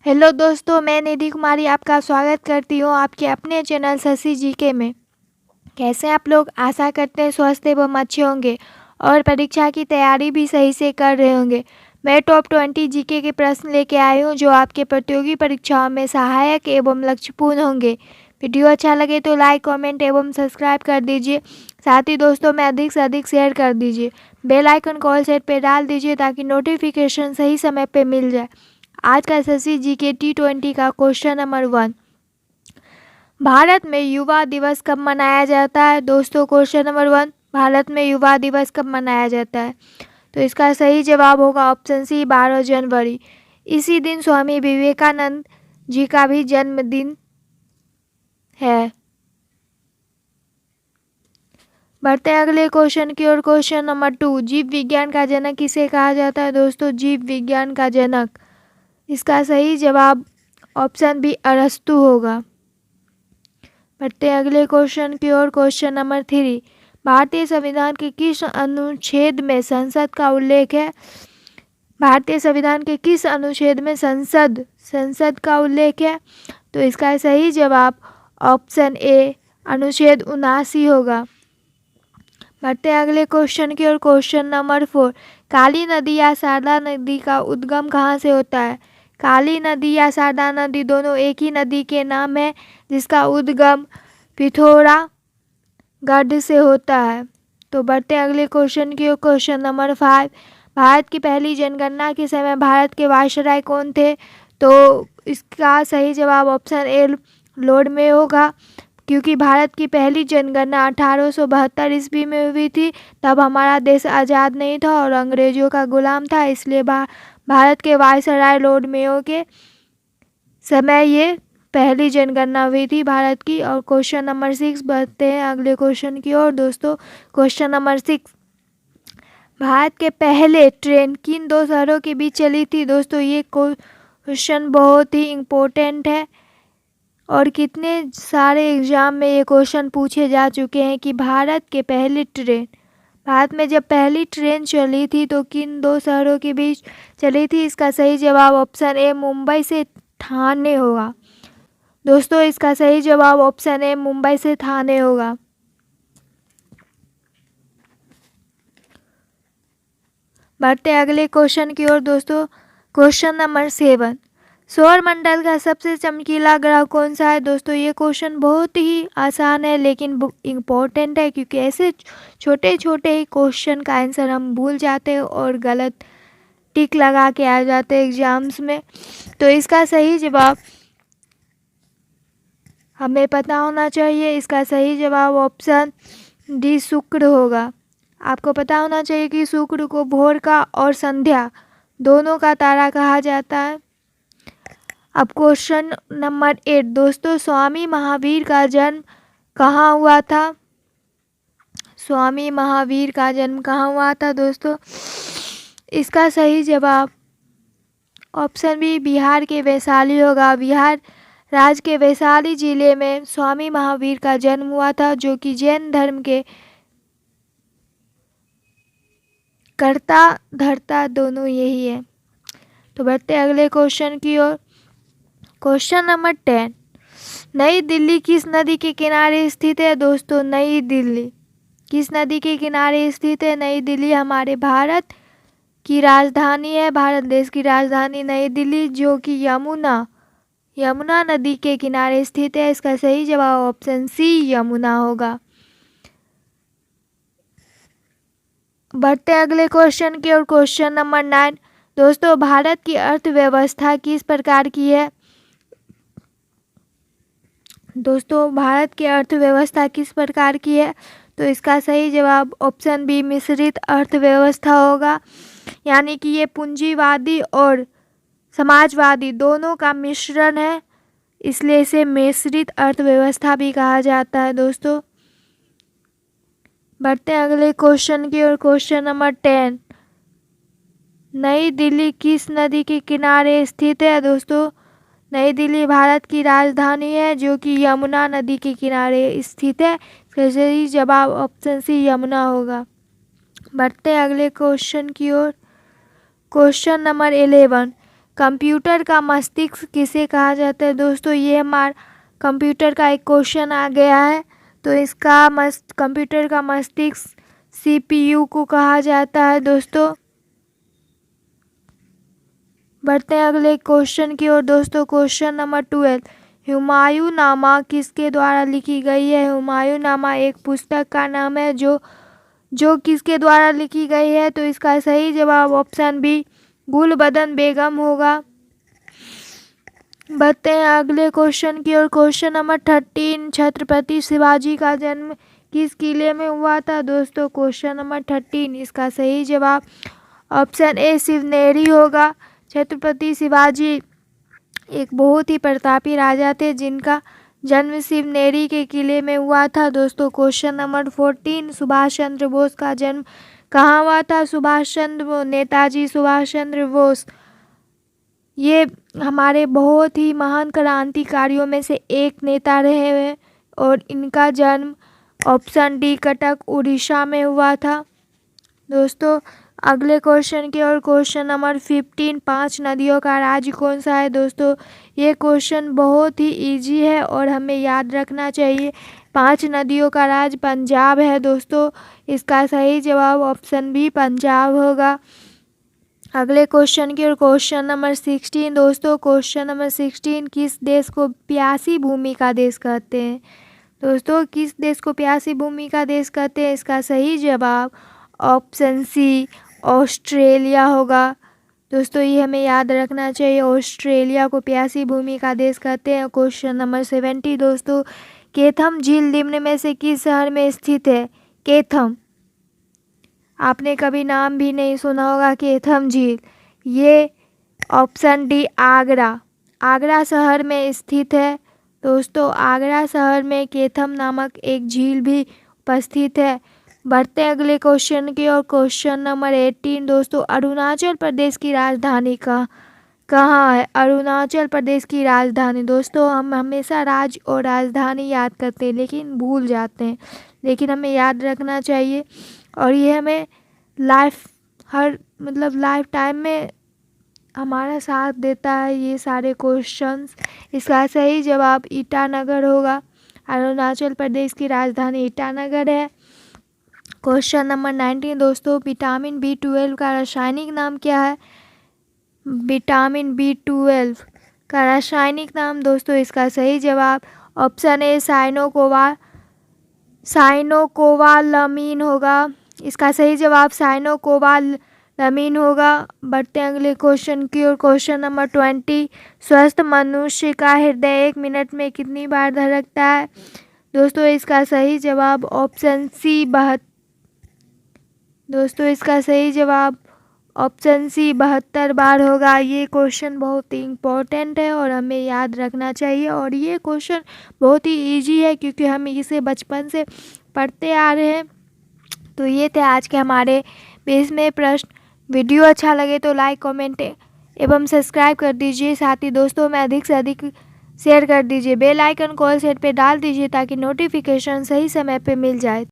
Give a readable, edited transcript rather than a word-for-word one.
Hello दोस्तों, मैं निधि कुमारी आपका स्वागत करती हूँ आपके अपने चैनल शशि जीके में। कैसे आप लोग? आशा करते हैं स्वस्थ एवं अच्छे होंगे और परीक्षा की तैयारी भी सही से कर रहे होंगे। मैं टॉप 20 जीके के प्रश्न लेके आई हूँ जो आपके प्रतियोगी परीक्षाओं में सहायक एवं लक्ष्यपूर्ण होंगे। वीडियो अच्छा लगे तो लाइक, कमेंट एवं सब्सक्राइब कर दीजिए। साथ ही दोस्तों में अधिक से अधिक शेयर कर दीजिए। बेल आइकन को ऑल सेट पे डाल दीजिए ताकि नोटिफिकेशन सही समय पे मिल जाए। आज का शशि जी के T20 का क्वेश्चन नंबर 1, भारत में युवा दिवस कब मनाया जाता है? दोस्तों क्वेश्चन नंबर 1, भारत में युवा दिवस कब मनाया जाता है? तो इसका सही जवाब होगा ऑप्शन सी, 12 जनवरी। इसी दिन स्वामी विवेकानंद जी का भी जन्मदिन है। बढ़ते हैं अगले क्वेश्चन की ओर। क्वेश्चन नंबर 2, जीव विज्ञान का जनक किसे कहा जाता है? दोस्तों जीव विज्ञान का जनक, इसका सही जवाब ऑप्शन बी, अरस्तु होगा। बढ़ते हैं अगले क्वेश्चन की ओर। क्वेश्चन नंबर 3, भारतीय संविधान के किस अनुच्छेद में संसद का उल्लेख है? भारतीय संविधान के किस अनुच्छेद में संसद का उल्लेख है? तो इसका सही जवाब ऑप्शन ए, अनुच्छेद 79 होगा। बढ़ते हैं अगले क्वेश्चन की ओर। क्वेश्चन नंबर 4, काली नदी या शारदा नदी का उद्गम कहाँ से होता है? काली नदी या शारदा नदी दोनों एक ही नदी के नाम है जिसका उद्गम पिथौरागढ़ से होता है। तो बढ़ते हैं अगले क्वेश्चन की ओर। क्वेश्चन नंबर 5, भारत की पहली जनगणना के समय भारत के वायसराय कौन थे? तो इसका सही जवाब ऑप्शन ए, लॉर्ड मेयो होगा, क्योंकि भारत की पहली जनगणना 1872 ईस्वी में हुई थी। तब हमारा देश आज़ाद नहीं था और अंग्रेजों का गुलाम था, इसलिए भारत के वायसराय लॉर्ड मेयो के समय ये पहली जनगणना हुई थी भारत की। और क्वेश्चन नंबर 6 बढ़ते हैं अगले क्वेश्चन की ओर। दोस्तों क्वेश्चन नंबर 6, भारत के पहले ट्रेन किन दो शहरों के बीच चली थी? दोस्तों ये क्वेश्चन बहुत ही इम्पोर्टेंट है और कितने सारे एग्जाम में ये क्वेश्चन पूछे जा चुके हैं कि भारत में जब पहली ट्रेन चली थी तो किन दो शहरों के बीच चली थी? इसका सही जवाब ऑप्शन ए, मुंबई से ठाणे होगा। दोस्तों इसका सही जवाब ऑप्शन ए, मुंबई से ठाणे होगा। बढ़ते अगले क्वेश्चन की ओर। दोस्तों क्वेश्चन नंबर 7, सौर मंडल का सबसे चमकीला ग्रह कौन सा है? दोस्तों ये क्वेश्चन बहुत ही आसान है लेकिन इम्पोर्टेंट है, क्योंकि ऐसे छोटे छोटे ही क्वेश्चन का आंसर हम भूल जाते हैं और गलत टिक लगा के आ जाते हैं एग्जाम्स में। तो इसका सही जवाब हमें पता होना चाहिए। इसका सही जवाब ऑप्शन डी, शुक्र होगा। आपको पता होना चाहिए कि शुक्र को भोर का और संध्या दोनों का तारा कहा जाता है। अब क्वेश्चन नंबर 8, दोस्तों स्वामी महावीर का जन्म कहाँ हुआ था? स्वामी महावीर का जन्म कहाँ हुआ था? दोस्तों इसका सही जवाब ऑप्शन बी, बिहार के वैशाली होगा। बिहार राज्य के वैशाली जिले में स्वामी महावीर का जन्म हुआ था, जो कि जैन धर्म के कर्ता धर्ता दोनों यही है। तो बढ़ते अगले क्वेश्चन की ओर। क्वेश्चन नंबर 10, नई दिल्ली किस नदी के किनारे स्थित है? दोस्तों नई दिल्ली किस नदी के किनारे स्थित है? नई दिल्ली हमारे भारत की राजधानी है, भारत देश की राजधानी नई दिल्ली, जो कि यमुना नदी के किनारे स्थित है। इसका सही जवाब ऑप्शन सी, यमुना होगा। बढ़ते अगले क्वेश्चन की ओर। क्वेश्चन नंबर 9, दोस्तों भारत की अर्थव्यवस्था किस प्रकार की है? दोस्तों भारत की अर्थव्यवस्था किस प्रकार की है? तो इसका सही जवाब ऑप्शन बी, मिश्रित अर्थव्यवस्था होगा, यानी कि ये पूंजीवादी और समाजवादी दोनों का मिश्रण है, इसलिए इसे मिश्रित अर्थव्यवस्था भी कहा जाता है। दोस्तों बढ़ते हैं अगले क्वेश्चन की ओर। क्वेश्चन नंबर 10, नई दिल्ली किस नदी के किनारे स्थित है? दोस्तों नई दिल्ली भारत की राजधानी है, जो कि यमुना नदी के किनारे स्थित है। इसका सही जवाब ऑप्शन सी, यमुना होगा। बढ़ते हैं अगले क्वेश्चन की ओर। क्वेश्चन नंबर 11, कंप्यूटर का मस्तिष्क किसे कहा जाता है दोस्तों? ये हमारा कंप्यूटर का एक क्वेश्चन आ गया है। तो इसका कंप्यूटर का मस्तिष्क CPU को कहा जाता है दोस्तों। बढ़ते हैं अगले क्वेश्चन की ओर दोस्तों। क्वेश्चन नंबर 12, हुमायूंनामा किसके द्वारा लिखी गई है? हुमायूंनामा एक पुस्तक का नाम है जो किसके द्वारा लिखी गई है? तो इसका सही जवाब ऑप्शन बी गुलबदन बेगम होगा। बढ़ते हैं अगले क्वेश्चन की ओर। क्वेश्चन नंबर 13, छत्रपति शिवाजी का जन्म किस किले में हुआ था दोस्तों? क्वेश्चन नंबर 13, इसका सही जवाब ऑप्शन ए शिवनेरी होगा। छत्रपति शिवाजी एक बहुत ही प्रतापी राजा थे जिनका जन्म शिवनेरी के किले में हुआ था दोस्तों। क्वेश्चन नंबर 14, सुभाष चंद्र बोस का जन्म कहाँ हुआ था? नेताजी सुभाष चंद्र बोस ये हमारे बहुत ही महान क्रांतिकारियों में से एक नेता रहे हैं और इनका जन्म ऑप्शन डी कटक उड़ीसा में हुआ था दोस्तों। अगले क्वेश्चन की ओर। क्वेश्चन नंबर 15, 5 नदियों का राज्य कौन सा है दोस्तों? ये क्वेश्चन बहुत ही इजी है और हमें याद रखना चाहिए। 5 नदियों का राज्य पंजाब है दोस्तों। इसका सही जवाब ऑप्शन बी पंजाब होगा। अगले क्वेश्चन की ओर। क्वेश्चन नंबर 16 दोस्तों। क्वेश्चन नंबर 16, किस देश को प्यासी भूमि का देश कहते हैं दोस्तों? किस देश को प्यासी भूमि का देश कहते हैं? इसका सही जवाब ऑप्शन सी ऑस्ट्रेलिया होगा दोस्तों। ये हमें याद रखना चाहिए, ऑस्ट्रेलिया को प्यासी भूमि का देश कहते हैं। क्वेश्चन नंबर 70 दोस्तों। केथम झील निम्न में से किस शहर में स्थित है? केथम, आपने कभी नाम भी नहीं सुना होगा केथम झील। ये ऑप्शन डी आगरा शहर में स्थित है दोस्तों। आगरा शहर में केथम नामक एक झील भी उपस्थित है। बढ़ते हैं अगले क्वेश्चन की ओर। क्वेश्चन नंबर 18 दोस्तों। अरुणाचल प्रदेश की राजधानी कहाँ है? अरुणाचल प्रदेश की राजधानी दोस्तों, हम हमेशा राज्य और राजधानी याद करते हैं लेकिन भूल जाते हैं, लेकिन हमें याद रखना चाहिए और ये हमें लाइफ टाइम में हमारा साथ देता है ये सारे क्वेश्चंस। इसका सही जवाब ईटानगर होगा। अरुणाचल प्रदेश की राजधानी ईटानगर है। क्वेश्चन नंबर 19 दोस्तों। विटामिन B12 का रासायनिक नाम क्या है? विटामिन B12 का रासायनिक नाम दोस्तों, इसका सही जवाब ऑप्शन ए साइनोकोबालामीन होगा। इसका सही जवाब साइनोकोबालामीन होगा। बढ़ते हैं अगले क्वेश्चन की ओर। क्वेश्चन नंबर 20, स्वस्थ मनुष्य का हृदय 1 मिनट में कितनी बार धड़कता है दोस्तों? इसका सही जवाब ऑप्शन सी 72 बार होगा। ये क्वेश्चन बहुत ही इम्पोर्टेंट है और हमें याद रखना चाहिए और ये क्वेश्चन बहुत ही इजी है क्योंकि हम इसे बचपन से पढ़ते आ रहे हैं। तो ये थे आज के हमारे 20वें प्रश्न। वीडियो अच्छा लगे तो लाइक, कमेंट एवं सब्सक्राइब कर दीजिए। साथ ही दोस्तों में अधिक से अधिक शेयर कर दीजिए। बेल आइकन को ऑल सेट पे डाल दीजिए ताकि नोटिफिकेशन सही समय पे मिल जाए।